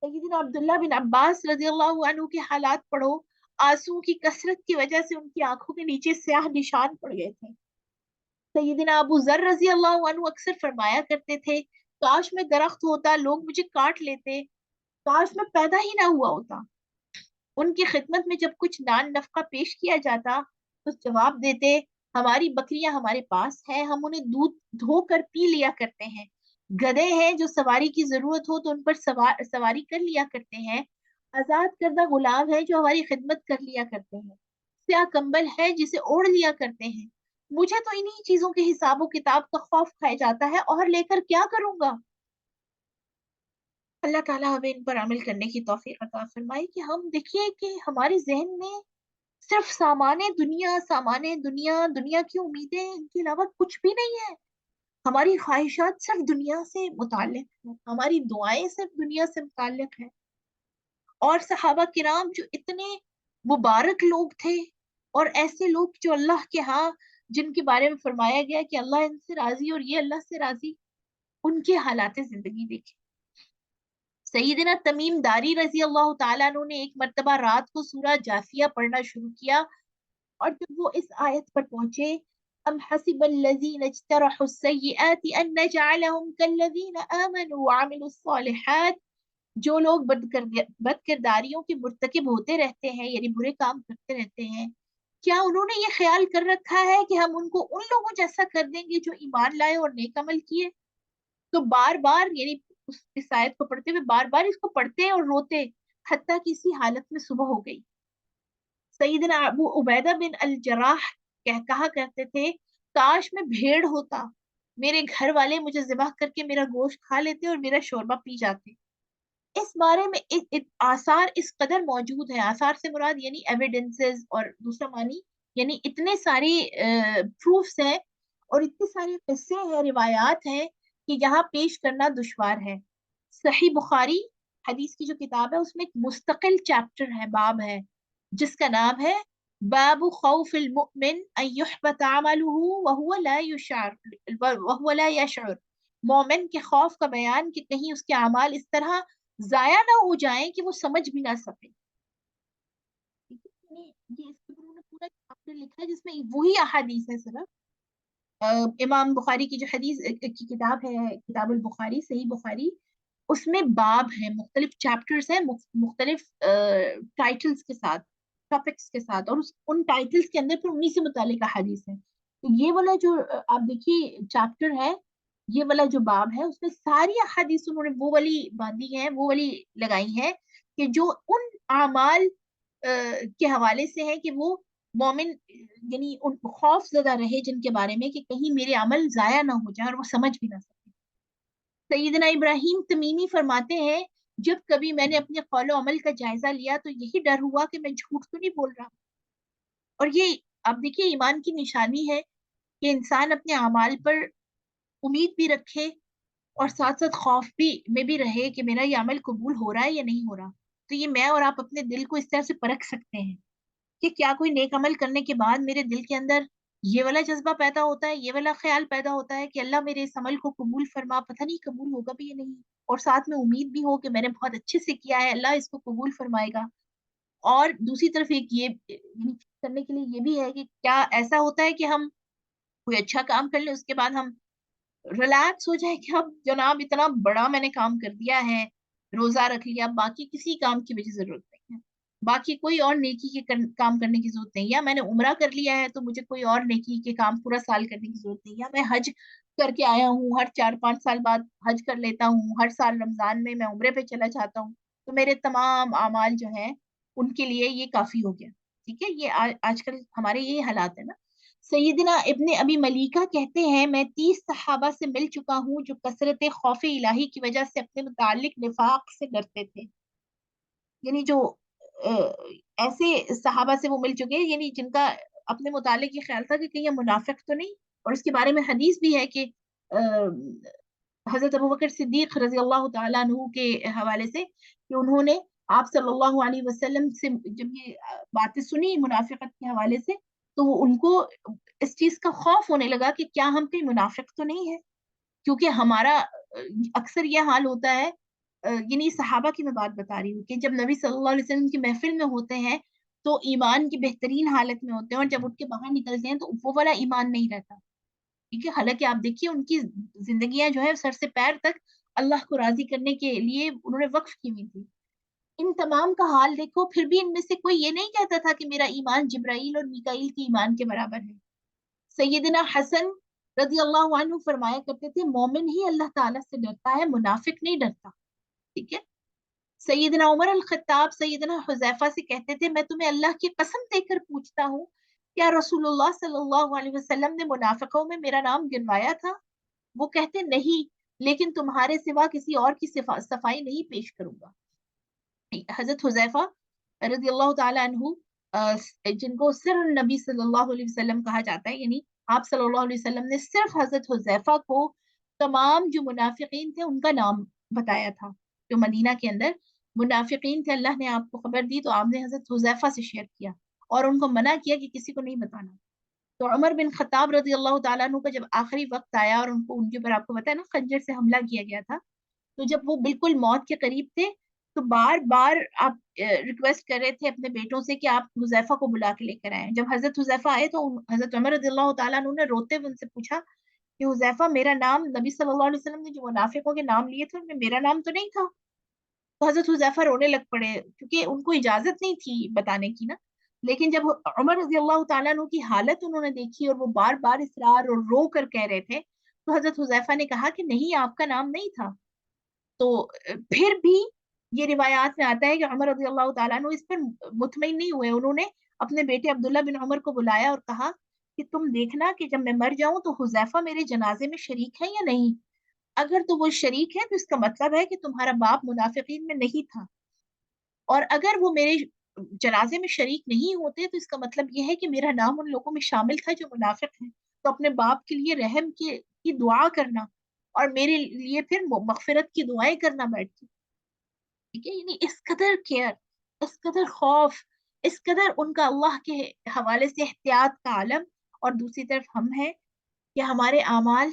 सैयदना अब्दुल्ला बिन अब्बास रजी अल्लाह अन्हु के हालात पढ़ो, आंसू की कसरत की वजह से उनकी आंखों के नीचे स्याह निशान पड़ गए थे। सैयदना अबू जर रजी अल्लाह अन्हु अक्सर फरमाया करते थे काश मैं दरख्त होता, लोग मुझे काट लेते, काश मैं पैदा ही ना हुआ होता। उनकी खिदमत में जब कुछ नान नफका पेश किया जाता तो जवाब देते हमारी बकरियां हमारे पास हैं, हम उन्हें दूध धोकर पी लिया करते हैं। गधे हैं जो सवारी की जरूरत हो तो उन पर सवारी कर लिया करते हैं। आजाद करदा गुलाम है जो हमारी खिदमत कर लिया करते हैं। स्याह कंबल है जिसे ओढ़ लिया करते हैं। मुझे तो इन्हीं चीजों के हिसाबो किताब का खौफ खाया जाता है, और लेकर क्या करूंगा। अल्लाह ताला हमें इन पर अमल करने की तौफीक अता फरमाए कि हम देखिए कि हमारे जहन में सिर्फ सामान्य दुनिया, दुनिया की उम्मीदें, इनके अलावा कुछ भी नहीं है। हमारी ख्वाहिशात सिर्फ दुनिया से मुताल्लिक है, हमारी दुआएं सिर्फ दुनिया से मुताल्लिक है। और सहाबा किराम जो इतने मुबारक लोग थे, और ऐसे लोग जो अल्लाह के यहाँ जिनके बारे में फरमाया गया कि अल्लाह इनसे राजी और ये अल्लाह से राजी, उनके हालात जिंदगी देखे। सईदना तमीम दारी रजी अल्लाह तआला अन्हु ने एक मर्तबा रात को सूरह जासिया पढ़ना शुरू किया, और जब वो इस आयत पर पहुंचे, अम हसिबल्लज़ीन इज्तरहु सय्यिआति अन नजअलहुम कल्लज़ीन आमनू व अमिलुस्सॉलिहात, जो लोग बदकिरदारियों के मुर्तकिब होते रहते हैं, यानी बुरे काम करते रहते हैं, क्या उन्होंने ये ख्याल कर रखा है कि हम उनको उन लोगों जैसा कर देंगे जो ईमान लाए और नेक अमल किए। तो बार बार यानी इस आयत को पढ़ते हुए बार बार इसको पढ़ते और रोते, हत्ता कि इसी हालत में सुबह हो गई। सईदना अबू उबैदा बिन अल जराह कहा करते थे काश मैं भेड़ होता, मेरे घर वाले मुझे ज़िबह करके मेरा गोश्त खा लेते और मेरा शोरबा पी जाते। इस बारे में आसार इस कदर मौजूद है, आसार से मुराद यानी एविडेंसेस, और दूसरा मानी यानी इतने सारे प्रूफ्स हैं और इतने सारे किस्से हैं, रिवायात हैं कि यहाँ पेश करना दुश्वार है। सही बुखारी हदीस की जो किताब है उसमें एक मुस्तकिल चैप्टर है, बाब है, जिसका नाम है बाबु खौफिल मुमिन अन युहबत अमलुहु वहुवा ला यशउर। मोमिन के खौफ का बयान कि कहीं उसके अमाल इस तरह जाया ना हो जाए कि वो समझ भी ना सके। ठीक है? ये इसके ऊपर उन्होंने पूरा चैप्टर लिखा है जिसमें वही अहादीस है सिर्फ। इमाम बुखारी की जो हदीस की किताब है, किताबुल बुखारी, सही बुखारी, उसमें बाब है, मुख्तलिफ चैप्टर्स हैं, मुख्तलिफ टाइटल्स के साथ, टॉपिक्स के साथ, और उन टाइटल्स के अंदर फिर उन्हीं से मुतालिक हदीस है। तो ये वाला जो आप देखिए चैप्टर है, ये वाला जो बाब है उसमें सारी हदीस उन्होंने वो वाली बांधी है, वो वाली लगाई है कि जो उन आमाल के हवाले से है कि वो मोमिन यानी उन खौफ ज्यादा रहे जिनके बारे में कि कहीं मेरे अमल जाया ना हो जाए और वो समझ भी ना सके। सैयदना इब्राहिम तमीमी फरमाते हैं जब कभी मैंने अपने कौलो अमल का जायजा लिया तो यही डर हुआ कि मैं झूठ तो नहीं बोल रहा। और ये आप देखिए ईमान की निशानी है कि इंसान अपने अमाल पर उम्मीद भी रखे और साथ साथ खौफ भी में भी रहे कि मेरा ये अमल कबूल हो रहा है या नहीं हो रहा। तो ये मैं और आप अपने दिल को इस तरह से परख सकते हैं कि क्या कोई नेक अमल करने के बाद मेरे दिल के अंदर ये वाला जज्बा पैदा होता है, ये वाला ख्याल पैदा होता है कि अल्लाह मेरे इस अमल को कबूल फरमा, पता नहीं कबूल होगा भी या नहीं, और साथ में उम्मीद भी हो कि मैंने बहुत अच्छे से किया है, अल्लाह इसको कबूल फरमाएगा। اور دوسری طرف ایک یہ یعنی کرنے کے لیے یہ بھی ہے کہ کیا ایسا ہوتا ہے کہ ہم کوئی اچھا کام کر لیں، اس کے بعد ہم ریلیکس ہو جائے کہ اب جناب اتنا بڑا میں نے کام کر دیا ہے، روزہ رکھ لیا، باقی کسی کام کی مجھے ضرورت نہیں ہے، باقی کوئی اور نیکی کے کام کرنے کی ضرورت نہیں، یا میں نے عمرہ کر لیا ہے تو مجھے کوئی اور نیکی کے کام پورا سال کرنے کی ضرورت نہیں، یا میں حج کر کے آیا ہوں، ہر 4 5 سال بعد حج کر لیتا ہوں، ہر سال رمضان میں عمرے پہ چلا جاتا ہوں، تو میرے تمام اعمال جو ہیں ان کے لیے یہ کافی ہو گیا۔ ٹھیک ہے، یہ آج کل ہمارے یہ حالات ہے نا۔ سیدنا ابن ابی ملیکہ کہتے ہیں میں 30 صحابہ سے مل چکا ہوں جو کثرت خوف الہی کی وجہ سے اپنے متعلق نفاق سے ڈرتے تھے، یعنی جو ایسے صحابہ سے وہ مل چکے ہیں یعنی جن کا اپنے متعلق یہ خیال تھا کہ کہیں یہ منافق تو نہیں، اور اس کے بارے میں حدیث بھی ہے کہ حضرت ابوبکر صدیق رضی اللہ تعالیٰ عنہ کے حوالے سے کہ انہوں نے آپ صلی اللہ علیہ وسلم سے جب یہ باتیں سنی منافقت کے حوالے سے، تو وہ ان کو اس چیز کا خوف ہونے لگا کہ کیا ہم کہیں منافق تو نہیں ہے، کیونکہ ہمارا اکثر یہ حال ہوتا ہے، یعنی صحابہ کی میں بات بتا رہی ہوں کہ جب نبی صلی اللہ علیہ وسلم کی محفل میں ہوتے ہیں تو ایمان کی بہترین حالت میں ہوتے ہیں، اور جب اٹھ کے باہر نکلتے ہیں تو وہ والا ایمان نہیں رہتا، ٹھیک ہے، حالانکہ آپ دیکھیے ان کی زندگیاں جو ہے سر سے پیر تک اللہ کو راضی کرنے کے لیے انہوں نے وقف کی ہوئی تھی، ان تمام کا حال دیکھو، پھر بھی ان میں سے کوئی یہ نہیں کہتا تھا کہ میرا ایمان جبرائیل اور میکائیل کے ایمان کے برابر ہے۔ سیدنا حسن رضی اللہ عنہ فرمایا کرتے تھے مومن ہی اللہ تعالیٰ سے ڈرتا ہے، منافق نہیں ڈرتا، ٹھیک ہے۔ سیدنا عمر الخطاب سیدنا حذیفہ سے کہتے تھے میں تمہیں اللہ کی قسم دے کر پوچھتا ہوں کیا رسول اللہ صلی اللہ علیہ وسلم نے منافقوں میں میرا نام گنوایا تھا؟ وہ کہتے نہیں، لیکن تمہارے سوا کسی اور کی صفائی نہیں پیش کروں گا۔ حضرت حذیفہ رضی اللہ تعالیٰ عنہ جن کو سر النبی صلی اللہ علیہ وسلم کہا جاتا ہے، یعنی آپ صلی اللہ علیہ وسلم نے صرف حضرت حذیفہ کو تمام جو منافقین تھے ان کا نام بتایا تھا، جو مدینہ کے اندر منافقین تھے اللہ نے آپ کو خبر دی تو آپ نے حضرت حذیفہ سے شیئر کیا اور ان کو منع کیا کہ کسی کو نہیں بتانا۔ تو عمر بن خطاب رضی اللہ تعالیٰ عنہ کا جب آخری وقت آیا اور ان کو ان کے اوپر آپ کو پتا ہے نا خنجر سے حملہ کیا گیا تھا، تو جب وہ بالکل موت کے قریب تھے تو بار بار آپ ریکویسٹ کر رہے تھے اپنے بیٹوں سے کہ آپ حذیفہ کو بلا کے لے کر آئیں۔ جب حضرت حذیفہ آئے تو حضرت عمر رضی اللہ تعالیٰ عنہ نے روتے ہوئے ان سے پوچھا کہ حذیفہ میرا نام نبی صلی اللہ علیہ وسلم نے جو منافقوں کے نام لیے تھے ان میں میرا نام تو نہیں تھا؟ تو حضرت حذیفہ رونے لگ پڑے کیونکہ ان کو اجازت نہیں تھی بتانے کی نا، لیکن جب عمر رضی اللہ تعالیٰ عنہ کی حالت انہوں نے دیکھی اور وہ بار بار اصرار اور رو کر کہہ رہے تھے تو حضرت حذیفہ نے کہا کہ نہیں آپ کا نام نہیں تھا۔ تو پھر بھی یہ روایات میں آتا ہے کہ عمر رضی اللہ تعالیٰ عنہ اس پر مطمئن نہیں ہوئے، انہوں نے اپنے بیٹے عبداللہ بن عمر کو بلایا اور کہا کہ تم دیکھنا کہ جب میں مر جاؤں تو حذیفہ میرے جنازے میں شریک ہے یا نہیں، اگر تو وہ شریک ہے تو اس کا مطلب ہے کہ تمہارا باپ منافقین میں نہیں تھا، اور اگر وہ میرے جنازے میں شریک نہیں ہوتے تو اس کا مطلب یہ ہے کہ میرا نام ان لوگوں میں شامل تھا جو منافق ہیں، تو اپنے باپ کے لیے رحم کی دعا کرنا اور میرے لیے پھر مغفرت کی دعائیں کرنا بیٹھ کے، ٹھیک ہے، یعنی اس قدر کیئر، اس قدر خوف، اس قدر ان کا اللہ کے حوالے سے احتیاط کا عالم، اور دوسری طرف ہم ہیں کہ ہمارے اعمال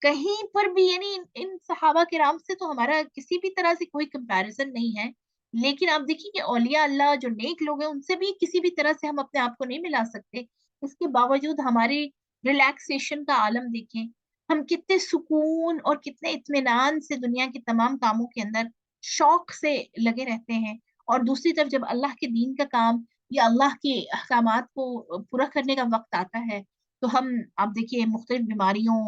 کہیں پر بھی یعنی ان صحابہ کرام سے تو ہمارا کسی بھی طرح سے کوئی کمپیریزن نہیں ہے، لیکن آپ دیکھیے کہ اولیاء اللہ جو نیک لوگ ہیں ان سے بھی کسی بھی طرح سے ہم اپنے آپ کو نہیں ملا سکتے، اس کے باوجود ہماری ریلیکسیشن کا عالم دیکھیں، ہم کتنے سکون اور کتنے اطمینان سے دنیا کے تمام کاموں کے اندر شوق سے لگے رہتے ہیں، اور دوسری طرف جب اللہ کے دین کا کام یا اللہ کے احکامات کو پورا کرنے کا وقت آتا ہے تو ہم آپ دیکھیے مختلف بیماریوں،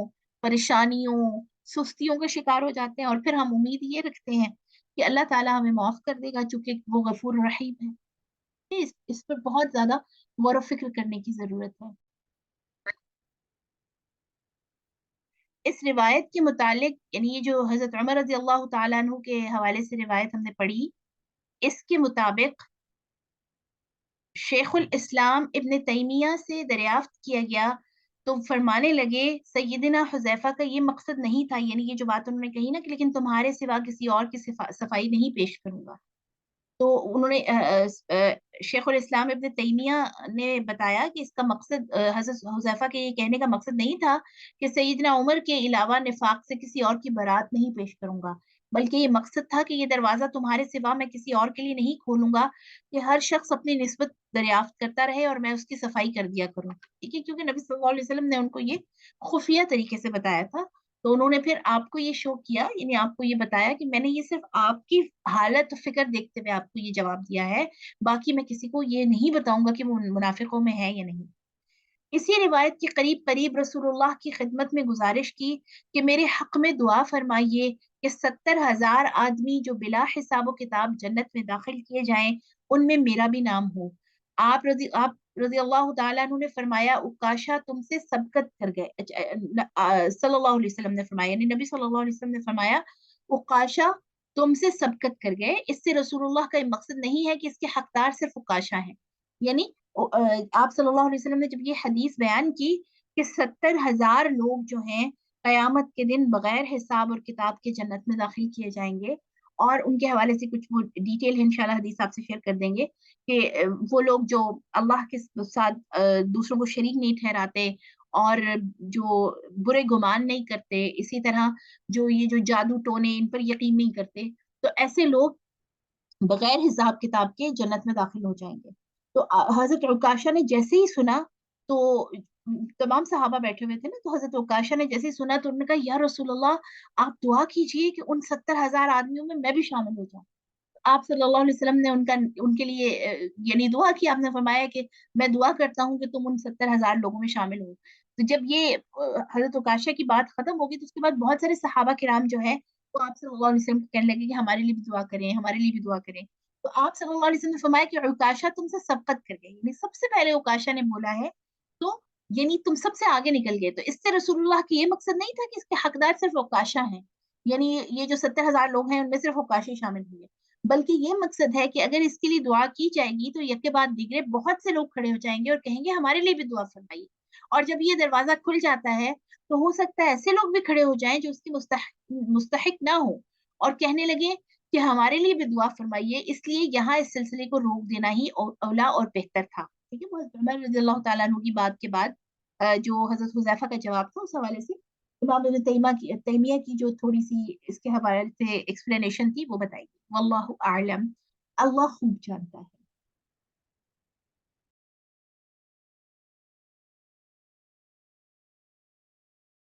پریشانیوں، سستیوں کے شکار ہو جاتے ہیں، اور پھر ہم امید یہ رکھتے ہیں کہ اللہ تعالیٰ ہمیں معاف کر دے گا چونکہ وہ غفور رحیم ہے۔ اس پر بہت زیادہ غور و فکر کرنے کی ضرورت ہے۔ اس روایت کے متعلق یعنی یہ جو حضرت عمر رضی اللہ تعالیٰ عنہ کے حوالے سے روایت ہم نے پڑھی، اس کے مطابق شیخ الاسلام ابن تیمیہ سے دریافت کیا گیا تو فرمانے لگے سیدنا حذیفہ کا یہ مقصد نہیں تھا، یعنی یہ جو بات انہوں نے کہی نا کہ لیکن تمہارے سوا کسی اور کی صفائی نہیں پیش کروں گا، تو انہوں نے شیخ الاسلام ابن تیمیہ نے بتایا کہ اس کا مقصد حضرت حذیفہ کے یہ کہنے کا مقصد نہیں تھا کہ سیدنا عمر کے علاوہ نفاق سے کسی اور کی برات نہیں پیش کروں گا، बल्कि ये मकसद था कि ये दरवाज़ा तुम्हारे सिवा मैं किसी और के लिए नहीं खोलूँगा, कि हर शख्स अपनी निस्बत दरियाफ़्त करता रहे और मैं उसकी सफाई कर दिया करूँ। ठीक है? क्योंकि नबी सल्लल्लाहु अलैहि वसल्लम ने उनको ये खुफ़िया तरीके से बताया था। तो उन्होंने फिर आपको ये शो किया, यानी आपको ये बताया कि मैंने ये सिर्फ़ आपकी हालत फ़िक्र देखते हुए आपको ये जवाब दिया है, बाकी मैं किसी को ये नहीं बताऊँगा कि वो मुनाफ़िकों में है या नहीं। इसी रिवायत के करीब-करीब रसूलुल्लाह की खिदमत में गुज़ारिश की कि मेरे हक़ में दुआ फ़रमाइए कि 70,000 आदमी जो बिला हिसाब व किताब जन्नत में दाखिल किए जाएँ, उनमें मेरा भी नाम हो। आप रज़ी अल्लाह तआला अन्हु ने फ़रमाया, उकाशा तुमसे सबकत कर गए। सल्लल्लाहु अलैहि वसल्लम ने फ़रमाया, यानी नबी सल्लल्लाहु अलैहि वसल्लम ने फ़रमाया, उकाशा तुमसे सबकत कर गए। इससे रसूलुल्लाह का ये मकसद नहीं है कि इसके हकदार सिर्फ़ उकाशा हैं। यानी आप सल्लल्लाहु अलैहि वसल्लम ने जब ये हदीस बयान की कि 70,000 लोग जो हैं कयामत के दिन बगैर हिसाब और किताब के जन्नत में दाखिल किए जाएँगे, और उनके हवाले से कुछ वो डिटेल इंशाल्लाह हदीस आपसे शेयर कर देंगे कि वो लोग जो अल्लाह के साथ दूसरों को शरीक नहीं ठहराते और जो बुरे गुमान नहीं करते, इसी तरह जो ये जो जादू टोने इन पर यकीन नहीं करते, तो ऐसे लोग बगैर हिसाब किताब के जन्नत में दाखिल हो जाएँगे। तो हज़रत उकाशा ने जैसे ही सुना, तो तमाम सहाबा बैठे हुए थे ना, तो हज़रत उकाशा ने जैसे ही सुना तो उन्होंने कहा, या रसूल अल्लाह, आप दुआ कीजिए कि उन 70,000 आदमियों में मैं भी शामिल हो जाऊँ। आप सल्लल्लाहु अलैहि वसल्लम ने उनके लिए यानी दुआ की, आपने फरमाया कि मैं दुआ करता हूँ कि तुम उन 70,000 लोगों में शामिल हो। तो जब ये हज़रत उकाशा की बात खत्म हो गई, तो उसके बाद बहुत सारे सहाबा किराम जो हैं, वो आप सल्लल्लाहु अलैहि वसल्लम को कहने लगे कि हमारे लिए भी दुआ करें, हमारे लिए भी दुआ करें। तो आप सल्लल्लाहु अलैहि वसल्लम ने फरमाया कि उकाशा तुमसे सबकत कर गए, यानी सबसे पहले उकाशा ने बोला है, तो यानी तुम सबसे आगे निकल गए। तो इससे रसूलुल्लाह की ये मकसद नहीं था कि इसके हकदार सिर्फ़ उकाशा हैं, यानी ये जो 70,000 लोग हैं, उनमें सिर्फ़ उकाशा ही शामिल हुए। बल्कि ये मकसद है कि अगर इसके लिए दुआ की जाएगी तो यके बाद दीगरे बहुत से लोग खड़े हो जाएँगे और कहेंगे हमारे लिए भी दुआ फरमाइए। और जब ये दरवाज़ा खुल जाता है, तो हो सकता है ऐसे लोग भी खड़े हो जाएँ जो उसके मुस्तहिक ना हो और कहने लगे कि हमारे लिए भी दुआ फरमाइए, इसलिए यहाँ इस सिलसिले को रोक देना ही औला और बेहतर था। ठीक है? वो हज़रत उमर रज़ियल्लाहु तआला अन्हु की बात के बाद जो हज़रत हुज़ैफ़ा का जवाब था, उस हवाले से इमाम इब्न तैमिया की जो थोड़ी-सी इसके हवाले से एक्सप्लेनेशन थी, वो बताई। वल्लाहु अअलम, अल्लाह खूब जानता है।